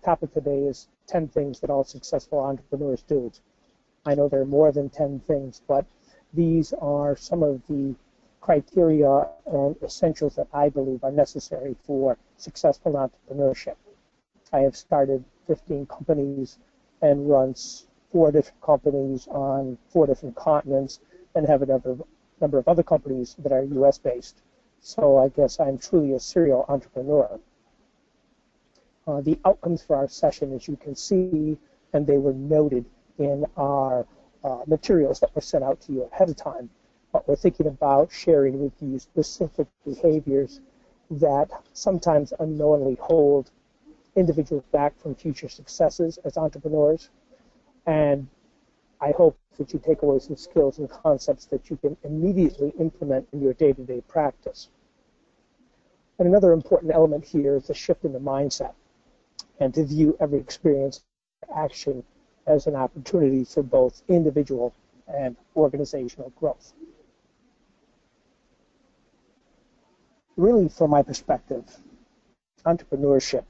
topic today is 10 things that all successful entrepreneurs do. I know there are more than 10 things, but these are some of the criteria and essentials that I believe are necessary for successful entrepreneurship. I have started 15 companies and run 4 different companies on 4 different continents and have a number of other companies that are US based. So I guess I'm truly a serial entrepreneur. The outcomes for our session, as you can see, and they were noted in our materials that were sent out to you ahead of time, but we're thinking about sharing with you specific behaviors that sometimes unknowingly hold individuals back from future successes as entrepreneurs. And I hope that you take away some skills and concepts that you can immediately implement in your day-to-day practice. And another important element here is the shift in the mindset, and to view every experience or action as an opportunity for both individual and organizational growth. Really, from my perspective, entrepreneurship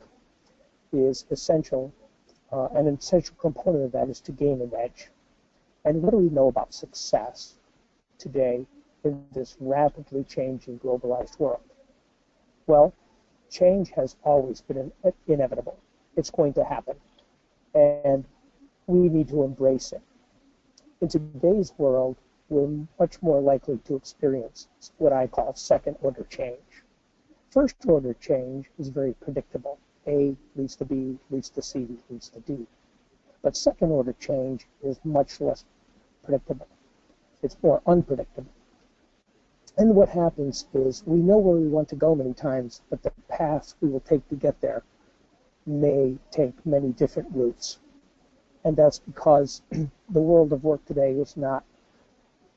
is essential, and an essential component of that is to gain an edge. And what do we know about success today in this rapidly changing globalized world? Well, change has always been inevitable. It's going to happen, and we need to embrace it. In today's world, we're much more likely to experience what I call second-order change. First-order change is very predictable. A leads to B, leads to C, leads to D. But second-order change is much less predictable. It's more unpredictable. And what happens is we know where we want to go many times, but the path we will take to get there may take many different routes. And that's because the world of work today is not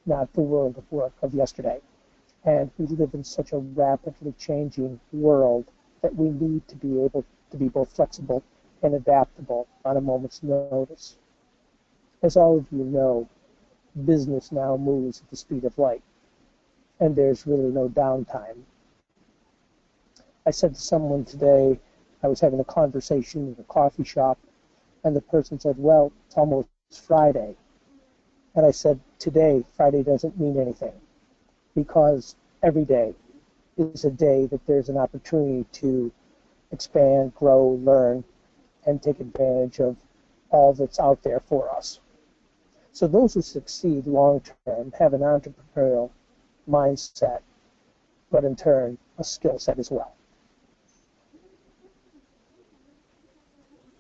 the world of work of yesterday. And we live in such a rapidly changing world that we need to be able to be both flexible and adaptable on a moment's notice. As all of you know, business now moves at the speed of light, and there's really no downtime. I said to someone today, I was having a conversation in a coffee shop, and the person said, well, it's almost Friday. And I said, today, Friday doesn't mean anything, because every day is a day that there's an opportunity to expand, grow, learn, and take advantage of all that's out there for us. So those who succeed long-term have an entrepreneurial mindset, but in turn, a skill set as well.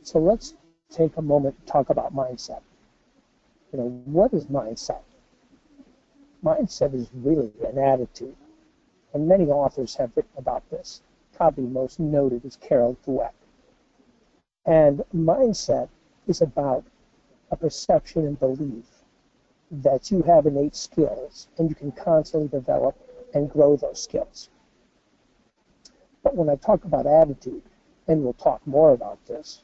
So let's take a moment to talk about mindset. What is mindset? Mindset is really an attitude, and many authors have written about this. Probably most noted is Carol Dweck. And mindset is about a perception and belief that you have innate skills and you can constantly develop and grow those skills. But when I talk about attitude, and we'll talk more about this,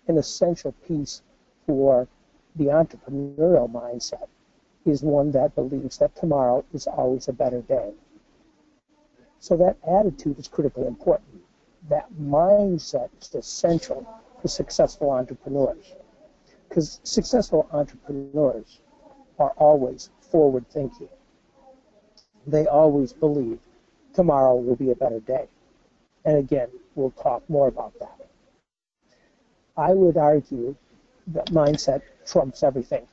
an essential piece for the entrepreneurial mindset is one that believes that tomorrow is always a better day. So that attitude is critically important. That mindset is essential for successful entrepreneurs, because successful entrepreneurs are always forward-thinking. They always believe tomorrow will be a better day. And again, we'll talk more about that. I would argue that mindset trumps everything.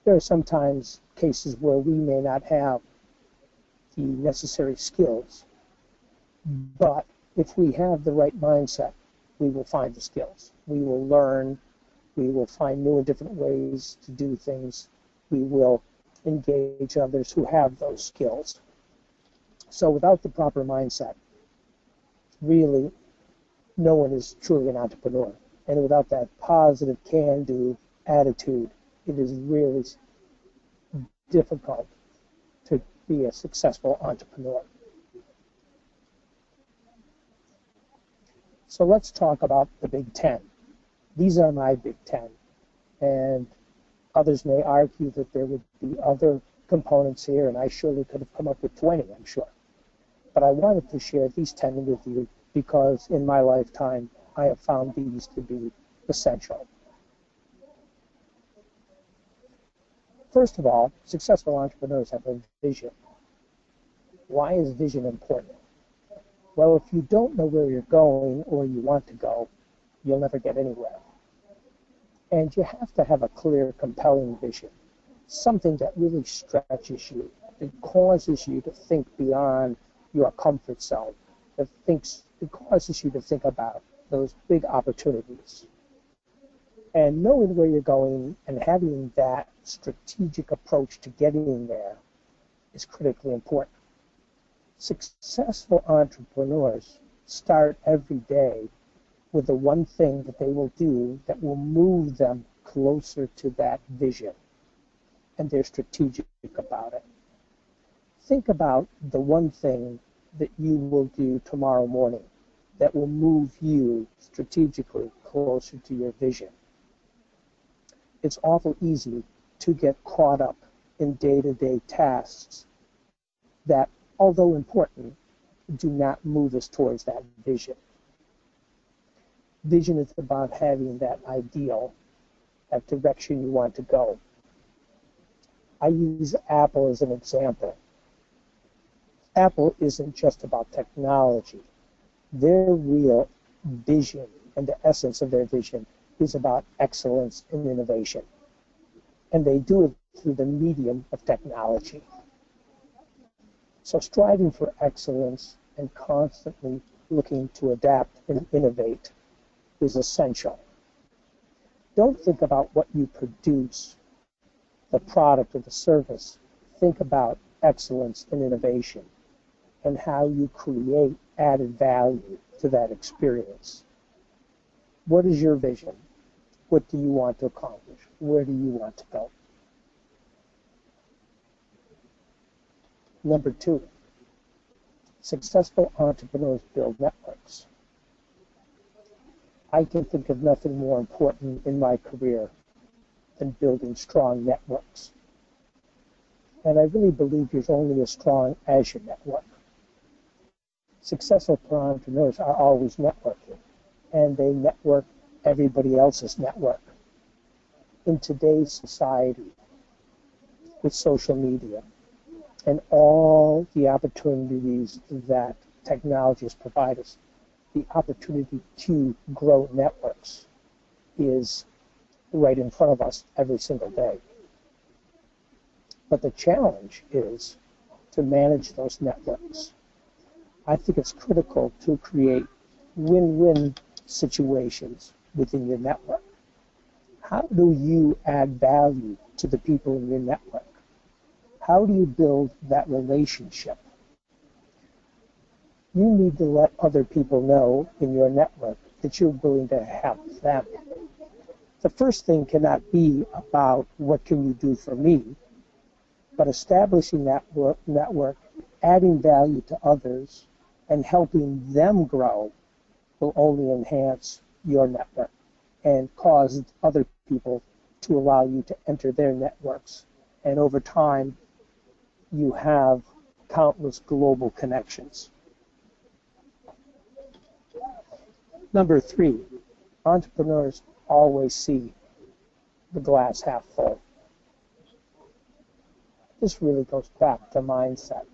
There are sometimes cases where we may not have the necessary skills, but if we have the right mindset, we will find the skills. We will learn. We will find new and different ways to do things. We will engage others who have those skills. So without the proper mindset, really, no one is truly an entrepreneur. And without that positive can-do attitude, it is really difficult to be a successful entrepreneur. So let's talk about the Big 10. These are my Big 10. And others may argue that there would be other components here, and I surely could have come up with 20, I'm sure. But I wanted to share these 10 with you because in my lifetime, I have found these to be essential. First of all, successful entrepreneurs have a vision. Why is vision important? Well, if you don't know where you're going or you want to go, you'll never get anywhere. And you have to have a clear, compelling vision, something that really stretches you, that causes you to think beyond your comfort zone, it causes you to think about those big opportunities. And knowing where you're going and having that strategic approach to getting there is critically important. Successful entrepreneurs start every day with the one thing that they will do that will move them closer to that vision, and they're strategic about it. Think about the one thing that you will do tomorrow morning that will move you strategically closer to your vision. It's awful easy to get caught up in day-to-day tasks that, although important, do not move us towards that vision. Vision is about having that ideal, that direction you want to go. I use Apple as an example. Apple isn't just about technology. Their real vision and the essence of their vision is about excellence and innovation. And they do it through the medium of technology. So striving for excellence and constantly looking to adapt and innovate is essential. Don't think about what you produce, the product or the service. Think about excellence and innovation and how you create added value to that experience. What is your vision? What do you want to accomplish? Where do you want to go? Number 2, successful entrepreneurs build networks. I can think of nothing more important in my career than building strong networks. And I really believe you're only as strong as your network. Successful entrepreneurs are always networking, and they network everybody else's network. In today's society, with social media and all the opportunities that technology has provided us, the opportunity to grow networks is right in front of us every single day. But the challenge is to manage those networks. I think it's critical to create win-win situations within your network. How do you add value to the people in your network? How do you build that relationship? You need to let other people know in your network that you're willing to help them. The first thing cannot be about what can you do for me, but establishing that network, adding value to others, and helping them grow will only enhance your network and cause other people to allow you to enter their networks. And over time, you have countless global connections. Number 3, entrepreneurs always see the glass half full. This really goes back to mindset.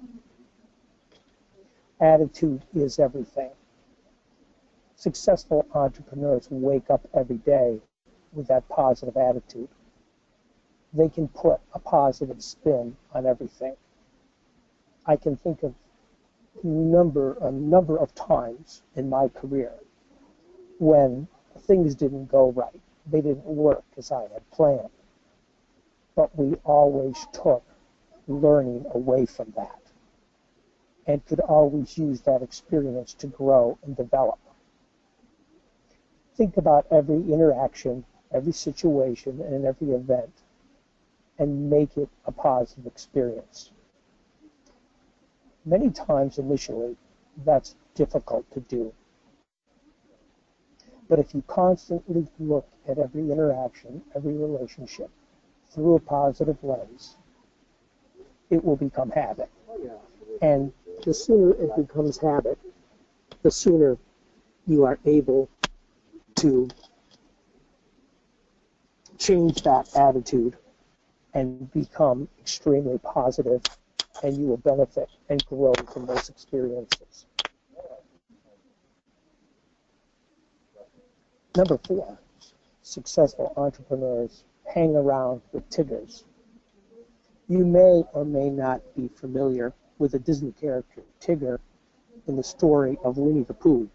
Attitude is everything. Successful entrepreneurs wake up every day with that positive attitude. They can put a positive spin on everything. I can think of a number of times in my career when things didn't go right. They didn't work as I had planned. But we always took learning away from that and could always use that experience to grow and develop. Think about every interaction, every situation, and every event and make it a positive experience. Many times initially, that's difficult to do. But if you constantly look at every interaction, every relationship through a positive lens, it will become habit. And the sooner it becomes habit, the sooner you are able to change that attitude and become extremely positive, and you will benefit and grow from those experiences. Number 4, successful entrepreneurs hang around with Tiggers. You may or may not be familiar with the Disney character Tigger in the story of Winnie the Pooh.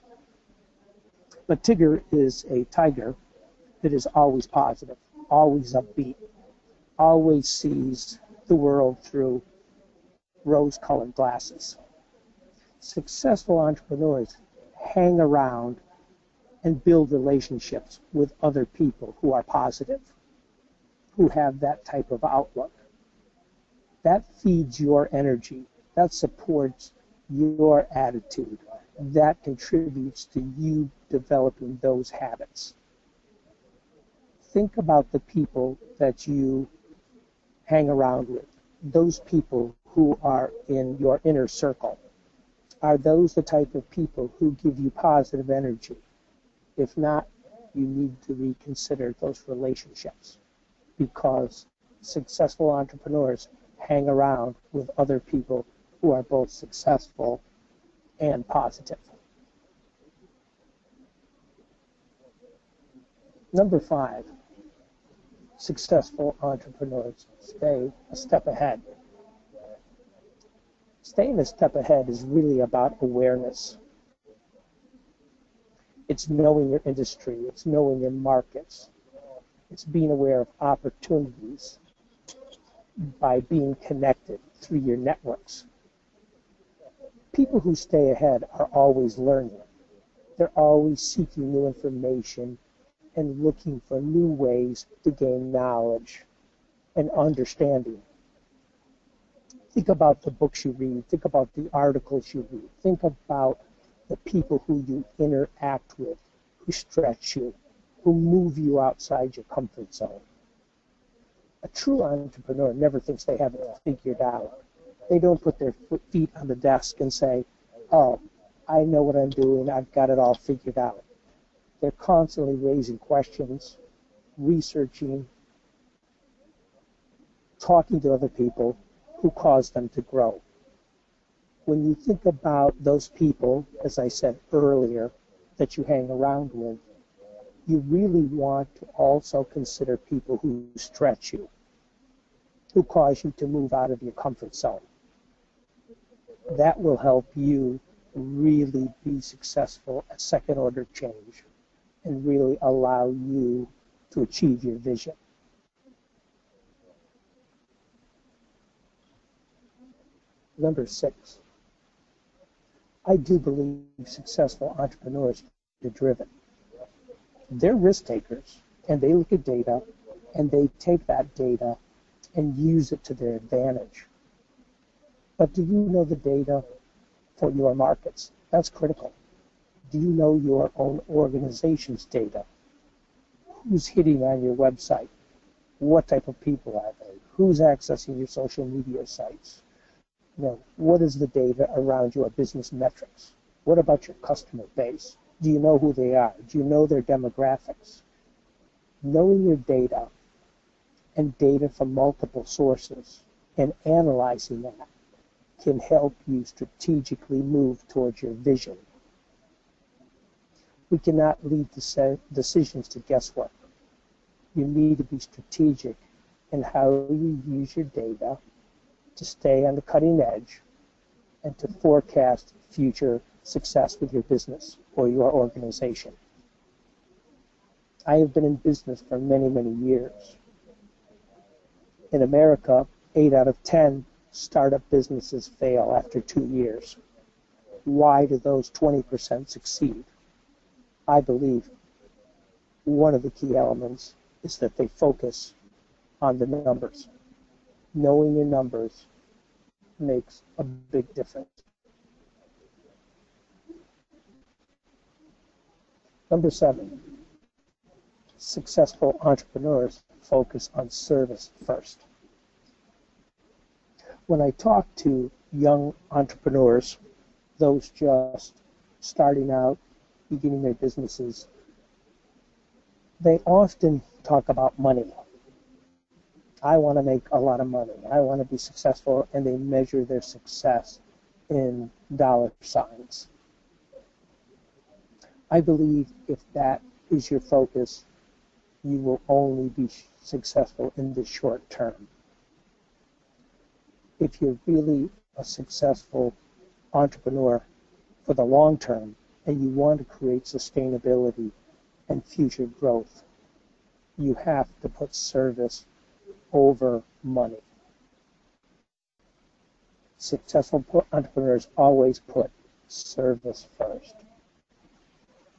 But Tigger is a tiger that is always positive, always upbeat, always sees the world through rose-colored glasses. Successful entrepreneurs hang around and build relationships with other people who are positive, who have that type of outlook. That feeds your energy. That supports your attitude. That contributes to you developing those habits. Think about the people that you hang around with, those people who are in your inner circle. Are those the type of people who give you positive energy? If not, you need to reconsider those relationships, because successful entrepreneurs hang around with other people who are both successful and positive. Number 5, successful entrepreneurs stay a step ahead. Staying a step ahead is really about awareness. It's knowing your industry. It's knowing your markets. It's being aware of opportunities by being connected through your networks. People who stay ahead are always learning. They're always seeking new information and looking for new ways to gain knowledge and understanding. Think about the books you read. Think about the articles you read. Think about the people who you interact with, who stretch you, who move you outside your comfort zone. A true entrepreneur never thinks they have it figured out. They don't put their feet on the desk and say, oh, I know what I'm doing, I've got it all figured out. They're constantly raising questions, researching, talking to other people who cause them to grow. When you think about those people, as I said earlier, that you hang around with, you really want to also consider people who stretch you, who cause you to move out of your comfort zone. That will help you really be successful at second order change and really allow you to achieve your vision. Number 6, I do believe successful entrepreneurs are driven. They're risk takers, and they look at data, and they take that data and use it to their advantage. But do you know the data for your markets? That's critical. Do you know your own organization's data? Who's hitting on your website? What type of people are they? Who's accessing your social media sites? What is the data around your business metrics? What about your customer base? Do you know who they are? Do you know their demographics? Knowing your data and data from multiple sources and analyzing that can help you strategically move towards your vision. We cannot leave decisions to guesswork. You need to be strategic in how you use your data to stay on the cutting edge and to forecast future success with your business or your organization. I have been in business for many, many years. In America, 8 out of 10 startup businesses fail after 2 years. Why do those 20% succeed? I believe one of the key elements is that they focus on the numbers. Knowing your numbers makes a big difference. Number 7, successful entrepreneurs focus on service first. When I talk to young entrepreneurs, those just starting out, beginning their businesses, They often talk about money. I want to make a lot of money. I want to be successful, and they measure their success in dollar signs. I believe if that is your focus, you will only be successful in the short term. If you're really a successful entrepreneur for the long term and you want to create sustainability and future growth, you have to put service over money. Successful entrepreneurs always put service first.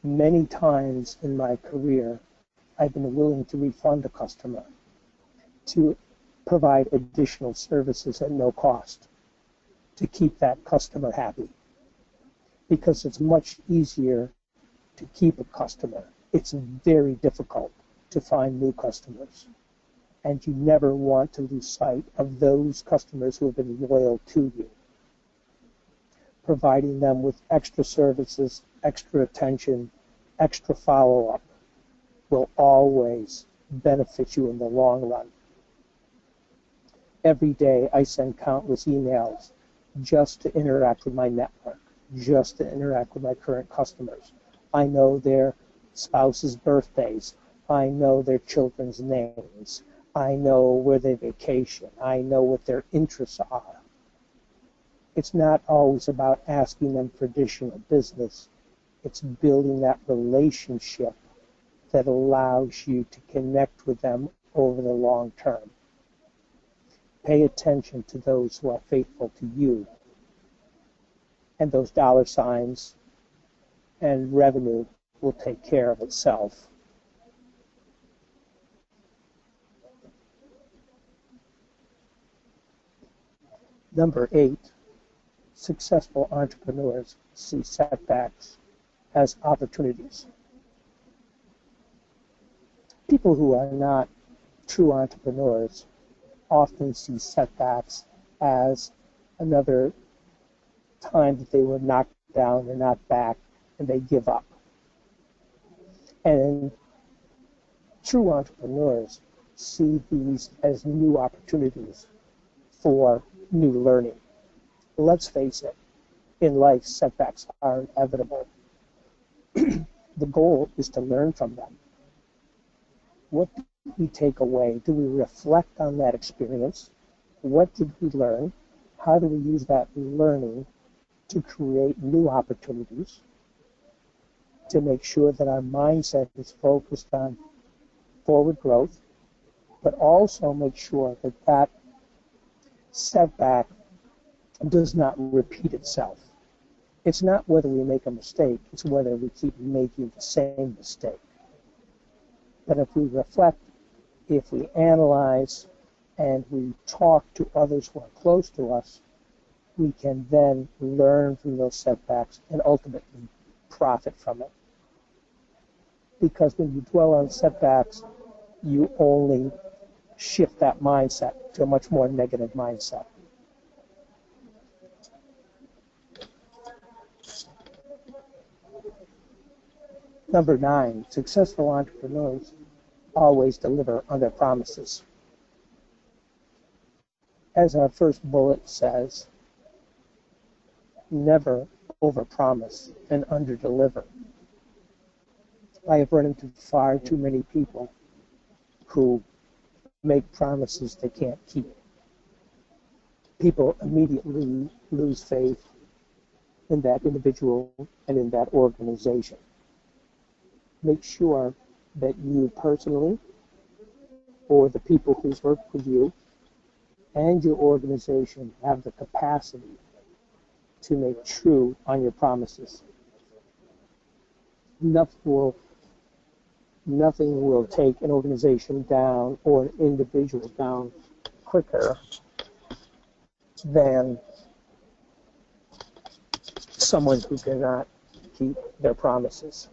Many times in my career, I've been willing to refund a customer, to provide additional services at no cost, to keep that customer happy. Because it's much easier to keep a customer. It's very difficult to find new customers. And you never want to lose sight of those customers who have been loyal to you. Providing them with extra services, extra attention, extra follow-up will always benefit you in the long run. Every day I send countless emails just to interact with my network, just to interact with my current customers. I know their spouses' birthdays. I know their children's names. I know where they vacation. I know what their interests are. It's not always about asking them for additional business. It's building that relationship that allows you to connect with them over the long term. Pay attention to those who are faithful to you, and those dollar signs and revenue will take care of itself. Number 8, successful entrepreneurs see setbacks as opportunities. People who are not true entrepreneurs often see setbacks as another time that they were knocked down, they're not back, and they give up. And true entrepreneurs see these as new opportunities for new learning. Let's face it, in life, setbacks are inevitable. The goal is to learn from them. What do we take away? Do we reflect on that experience? What did we learn? How do we use that learning to create new opportunities, to make sure that our mindset is focused on forward growth, but also make sure that that setback does not repeat itself. It's not whether we make a mistake, it's whether we keep making the same mistake. But if we reflect, if we analyze, and we talk to others who are close to us, we can then learn from those setbacks and ultimately profit from it. Because when you dwell on setbacks, you only shift that mindset to a much more negative mindset. Number 9, successful entrepreneurs always deliver on their promises. As our first bullet says, never overpromise and underdeliver. I have run into far too many people who make promises they can't keep. People immediately lose faith in that individual and in that organization. Make sure that you personally, or the people who work with you, and your organization have the capacity to make true on your promises. Nothing will take an organization down or an individual down quicker than someone who cannot keep their promises.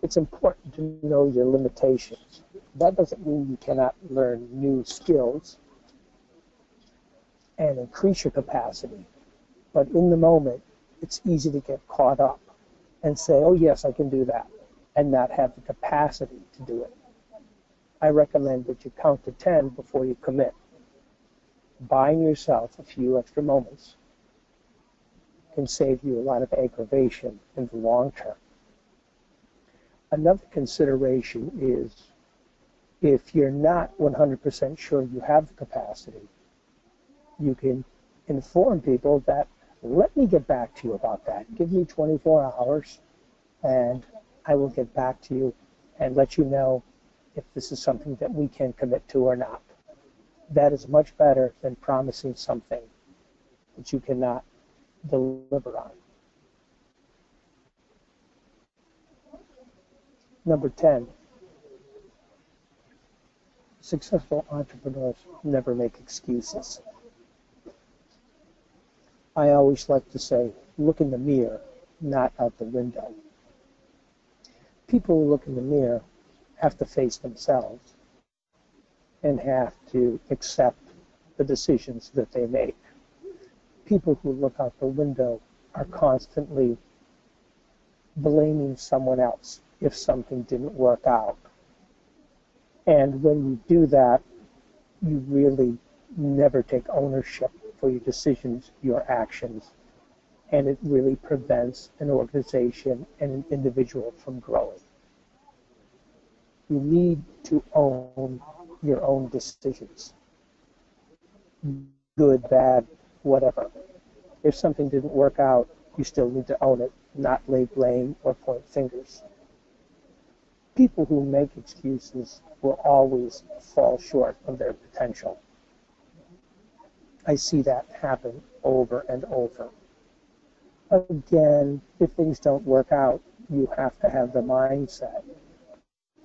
It's important to know your limitations. That doesn't mean you cannot learn new skills and increase your capacity. But in the moment, it's easy to get caught up and say, oh yes, I can do that. and not have the capacity to do it. I recommend that you count to 10 before you commit. Buying yourself a few extra moments can save you a lot of aggravation in the long term. Another consideration is if you're not 100% sure you have the capacity, you can inform people that, let me get back to you about that. Give me 24 hours and I will get back to you and let you know if this is something that we can commit to or not. That is much better than promising something that you cannot deliver on. Number 10, successful entrepreneurs never make excuses. I always like to say, look in the mirror, not out the window. People who look in the mirror have to face themselves and have to accept the decisions that they make. People who look out the window are constantly blaming someone else if something didn't work out. And when you do that, you really never take ownership for your decisions, your actions, and it really prevents an organization and an individual from growing. You need to own your own decisions. Good, bad, whatever. If something didn't work out, you still need to own it, not lay blame or point fingers. People who make excuses will always fall short of their potential. I see that happen over and over. Again, if things don't work out, you have to have the mindset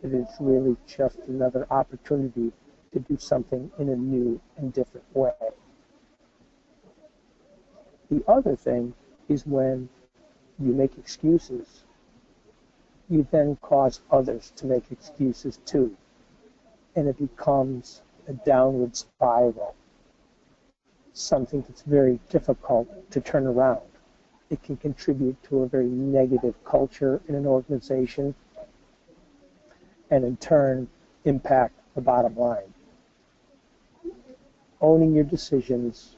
that it's really just another opportunity to do something in a new and different way. The other thing is when you make excuses, you then cause others to make excuses too, and it becomes a downward spiral, something that's very difficult to turn around. It can contribute to a very negative culture in an organization and in turn impact the bottom line. Owning your decisions,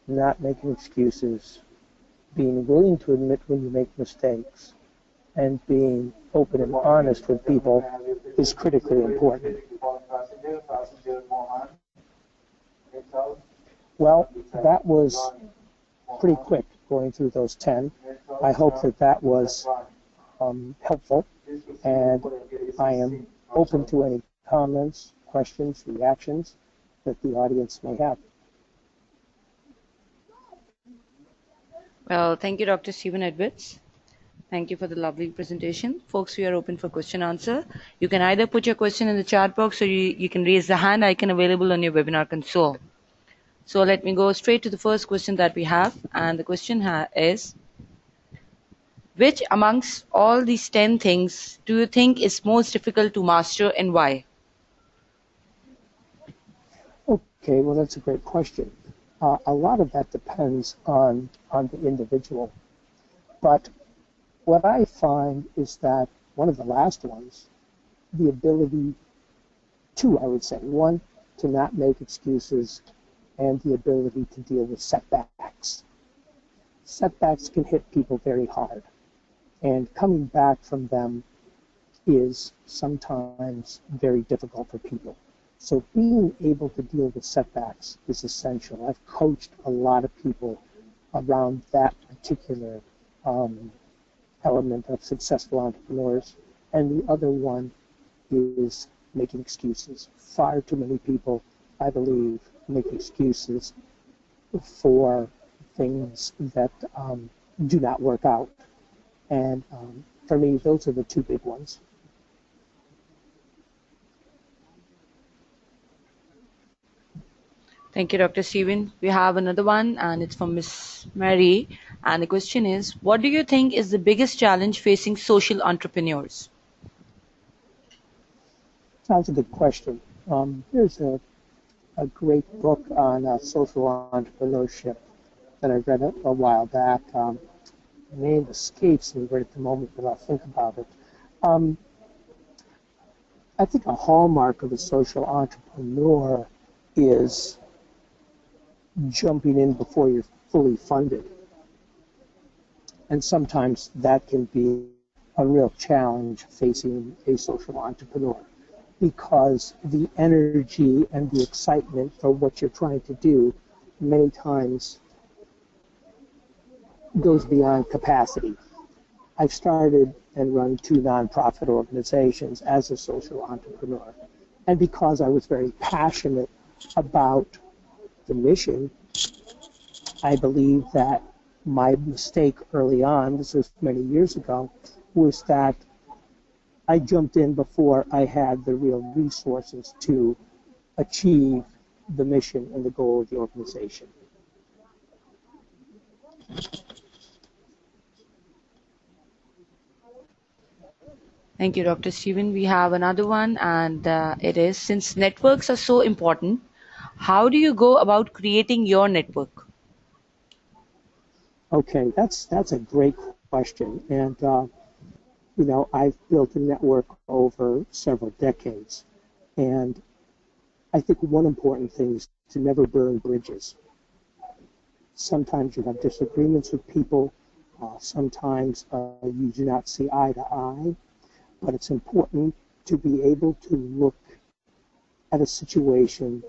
not making excuses, being willing to admit when you make mistakes, and being open and honest with people is critically important. Well, that was pretty quick going through those 10. I hope that that was helpful, and I am open to any comments, questions, reactions that the audience may have. Well, thank you, Dr. Stephen Edwards. Thank you for the lovely presentation. Folks, we are open for question answer. You can either put your question in the chat box or you can raise the hand icon available on your webinar console. So let me go straight to the first question that we have. And the question is, which amongst all these 10 things do you think is most difficult to master and why? Okay, well, that's a great question. A lot of that depends on the individual. But what I find is that one of the last ones, the ability to, I would say, one, to not make excuses, and the ability to deal with setbacks. Setbacks can hit people very hard, and coming back from them is sometimes very difficult for people. So being able to deal with setbacks is essential. I've coached a lot of people around that particular element of successful entrepreneurs. And the other one is making excuses. Far too many people, I believe, make excuses for things that do not work out. And for me, those are the two big ones. Thank you, Dr. Stephen. We have another one, and it's from Miss Mary. And the question is, what do you think is the biggest challenge facing social entrepreneurs? That's a good question. There's a great book on social entrepreneurship that I read a while back. The name escapes me right at the moment, but I'll think about it. Um, I think a hallmark of a social entrepreneur is jumping in before you're fully funded. And sometimes that can be a real challenge facing a social entrepreneur, because the energy and the excitement for what you're trying to do many times goes beyond capacity. I've started and run 2 nonprofit organizations as a social entrepreneur. And because I was very passionate about the mission, I believe that my mistake early on, this was many years ago, was that I jumped in before I had the real resources to achieve the mission and the goal of the organization. Thank you, Dr. Stephen. We have another one, and it is, since networks are so important, how do you go about creating your network? Okay, that's a great question. And, I've built a network over several decades. And I think one important thing is to never burn bridges. Sometimes you have disagreements with people. Sometimes you do not see eye to eye. But it's important to be able to look at a situation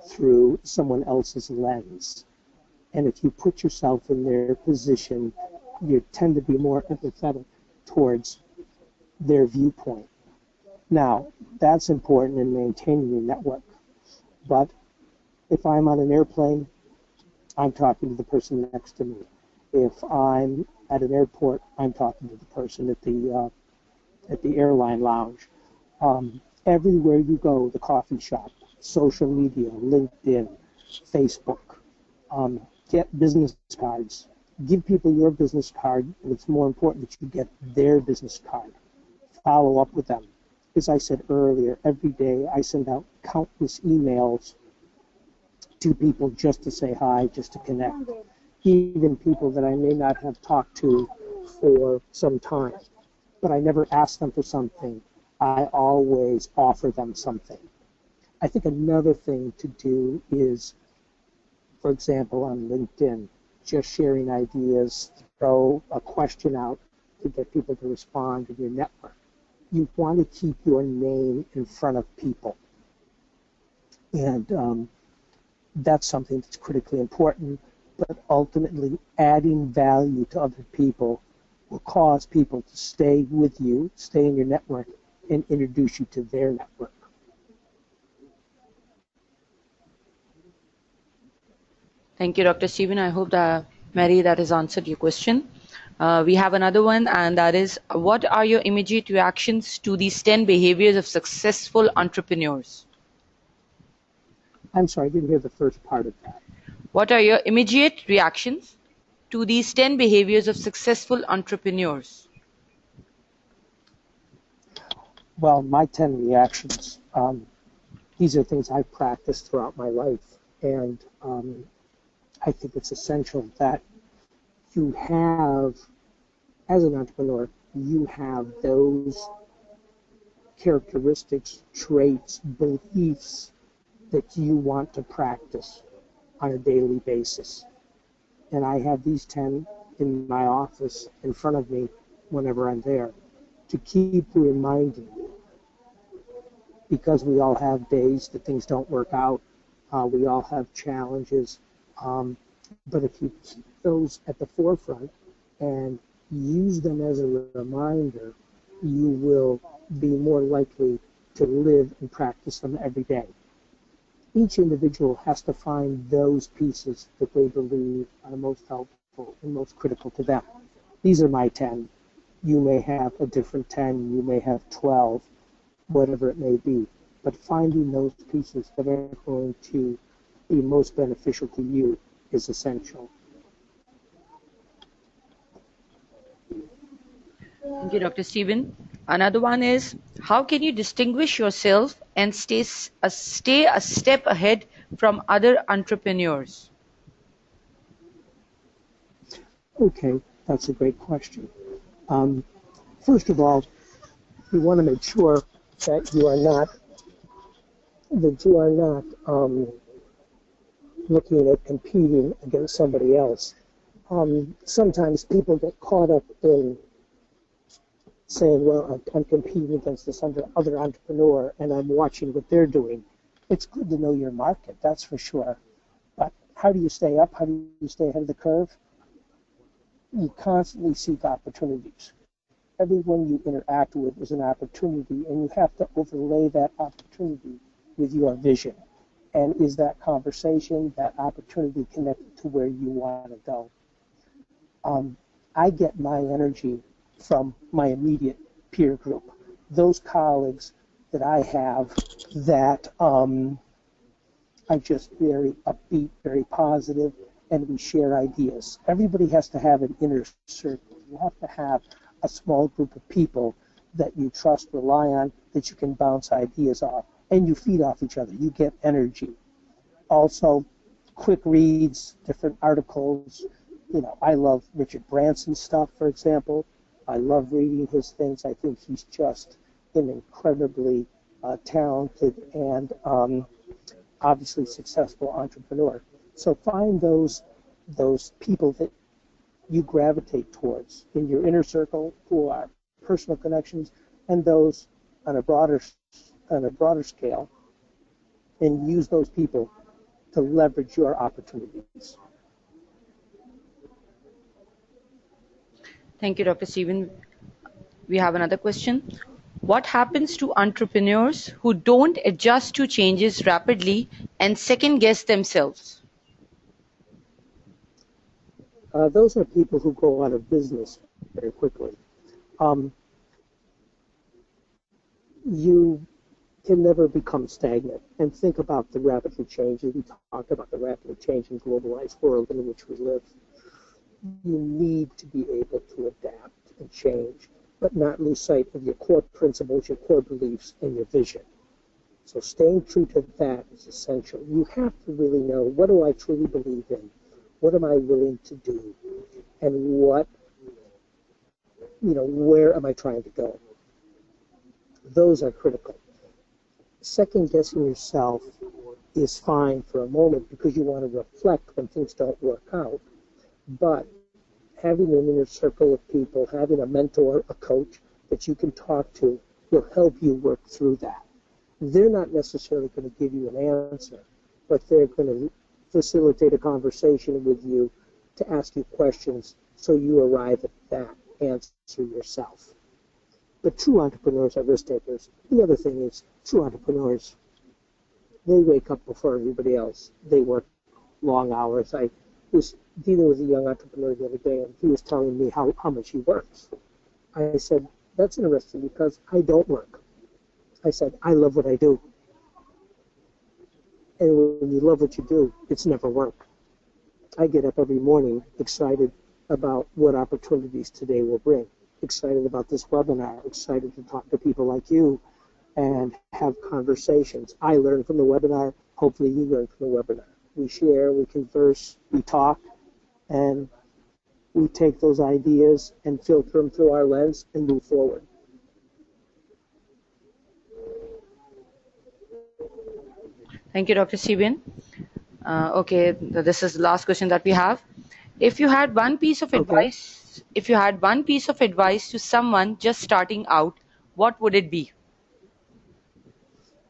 through someone else's lens. And if you put yourself in their position, you tend to be more empathetic towards their viewpoint. Now, that's important in maintaining your network. But if I'm on an airplane, I'm talking to the person next to me. If I'm at an airport, I'm talking to the person at the airline lounge. Everywhere you go, the coffee shop, social media, LinkedIn, Facebook, get business cards. Give people your business card, and it's more important that you get their business card. Follow up with them. As I said earlier, every day I send out countless emails to people just to say hi, just to connect. Even people that I may not have talked to for some time. But I never ask them for something. I always offer them something. I think another thing to do is, for example, on LinkedIn, just sharing ideas, throw a question out to get people to respond in your network. You want to keep your name in front of people. And that's something that's critically important, but ultimately adding value to other people will cause people to stay with you, stay in your network, and introduce you to their network. Thank you, Dr. Stephen. I hope that, Mary, that has answered your question. We have another one, and that is, what are your immediate reactions to these 10 behaviors of successful entrepreneurs? I'm sorry, I didn't hear the first part of that. What are your immediate reactions to these 10 behaviors of successful entrepreneurs? Well, my 10 reactions, these are things I've practiced throughout my life. And I think it's essential that you have, as an entrepreneur, you have those characteristics, traits, beliefs that you want to practice on a daily basis. And I have these 10 in my office in front of me whenever I'm there to keep reminding me. Because we all have days that things don't work out. We all have challenges. But if you keep those at the forefront and use them as a reminder, you will be more likely to live and practice them every day. Each individual has to find those pieces that they believe are most helpful and most critical to them. These are my 10. You may have a different 10. You may have 12, whatever it may be. But finding those pieces that are going to be most beneficial to you is essential. Thank you, Dr. Stephen. Another one is, how can you distinguish yourself and stay a step ahead from other entrepreneurs? Okay, that's a great question. First of all, you want to make sure that you are not looking at competing against somebody else. Sometimes people get caught up in saying, well, I'm competing against this other entrepreneur and I'm watching what they're doing. It's good to know your market, that's for sure. But how do you stay up? How do you stay ahead of the curve? You constantly seek opportunities. Everyone you interact with is an opportunity, and you have to overlay that opportunity with your vision. And is that conversation, that opportunity connected to where you want to go? I get my energy from my immediate peer group, those colleagues that I have that are just very upbeat, very positive, and we share ideas. Everybody has to have an inner circle. You have to have a small group of people that you trust, rely on, that you can bounce ideas off, and you feed off each other. You get energy. Also, quick reads, different articles. You know, I love Richard Branson's stuff, for example. I love reading his things. I think he's just an incredibly talented and obviously successful entrepreneur. So find those people that you gravitate towards in your inner circle who are personal connections, and those on a broader scale, and use those people to leverage your opportunities. Thank you, Dr. Stephen. We have another question. What happens to entrepreneurs who don't adjust to changes rapidly and second guess themselves? Those are people who go out of business very quickly. You can never become stagnant. And think about the rapidly changing. We talked about the rapidly changing globalized world in which we live. You need to be able to adapt and change, but not lose sight of your core principles, your core beliefs, and your vision. So staying true to that is essential. You have to really know, what do I truly believe in? What am I willing to do? And where am I trying to go? Those are critical. Second guessing yourself is fine for a moment because you want to reflect when things don't work out. But having an inner circle of people, having a mentor, a coach that you can talk to will help you work through that. They're not necessarily going to give you an answer, but they're going to facilitate a conversation with you to ask you questions so you arrive at that answer yourself. But true entrepreneurs are risk takers. The other thing is, true entrepreneurs, they wake up before everybody else. They work long hours. I was dealing with a young entrepreneur the other day, and he was telling me how much he works. I said, that's interesting because I don't work. I said, I love what I do. And when you love what you do, it's never work. I get up every morning excited about what opportunities today will bring, excited about this webinar, excited to talk to people like you and have conversations. I learn from the webinar. Hopefully you learn from the webinar. We share, we converse, we talk, and we take those ideas and filter them through our lens and move forward. Thank you, Dr. Stephen. Okay, this is the last question that we have. If you had one piece of advice, to someone just starting out, what would it be?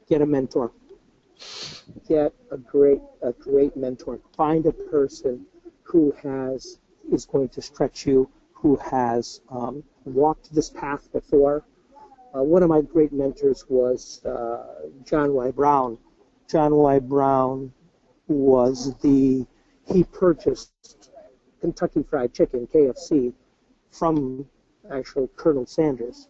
Get a mentor. Get a great mentor. Find a person who is going to stretch you, who has walked this path before. One of my great mentors was John Y. Brown. John Y. Brown he purchased Kentucky Fried Chicken, KFC, from actual Colonel Sanders.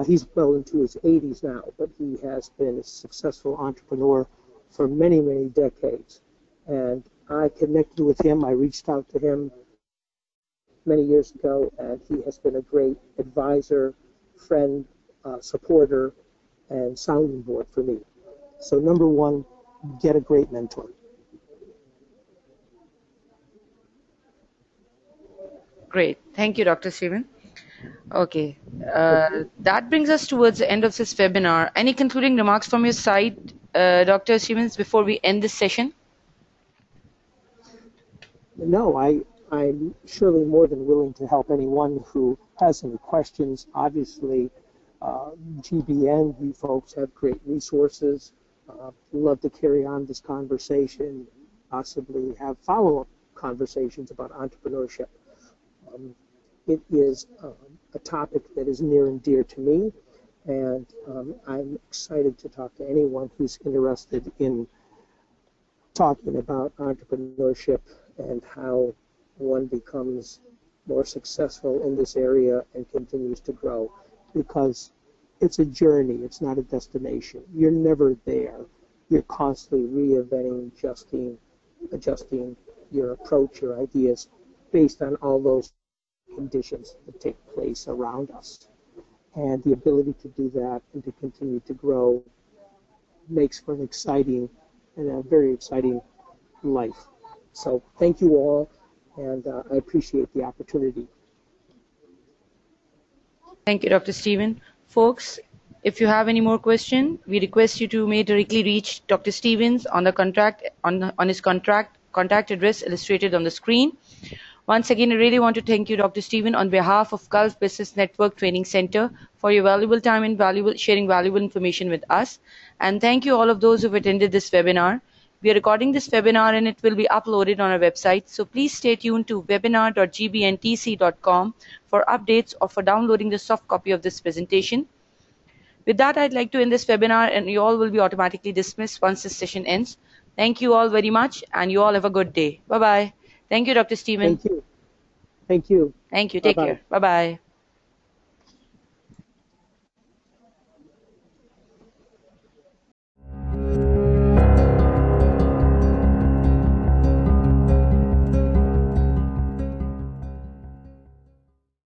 He's well into his 80s now, but he has been a successful entrepreneur for many, many decades. And I connected with him. I reached out to him many years ago, and he has been a great advisor, friend, supporter, and sounding board for me. So number one, get a great mentor. Great. Thank you, Dr. Stephen. Okay. Okay. That brings us towards the end of this webinar. Any concluding remarks from your side, Dr. Stevens, before we end this session? No, I'm surely more than willing to help anyone who has any questions. Obviously, GBN, you folks have great resources. Love to carry on this conversation, possibly have follow-up conversations about entrepreneurship. It is a topic that is near and dear to me, and I'm excited to talk to anyone who's interested in talking about entrepreneurship and how one becomes more successful in this area and continues to grow, because it's a journey, it's not a destination. You're never there. You're constantly reinventing, adjusting your approach, your ideas based on all those conditions that take place around us. And the ability to do that and to continue to grow makes for an exciting and a very exciting life. So thank you all, and I appreciate the opportunity. Thank you, Dr. Steven. Folks, if you have any more questions, we request you to may directly reach Dr. Stevens on the on his contact address illustrated on the screen. Once again, I really want to thank you, Dr. Steven, on behalf of Gulf Business Network Training Center for your valuable time and sharing valuable information with us. And thank you all of those who've attended this webinar. We are recording this webinar and it will be uploaded on our website. So please stay tuned to webinar.gbntc.com for updates or for downloading the soft copy of this presentation. With that, I'd like to end this webinar and you all will be automatically dismissed once this session ends. Thank you all very much and you all have a good day. Bye-bye. Thank you, Dr. Steven. Thank you. Thank you. Thank you. Take care. Bye-bye.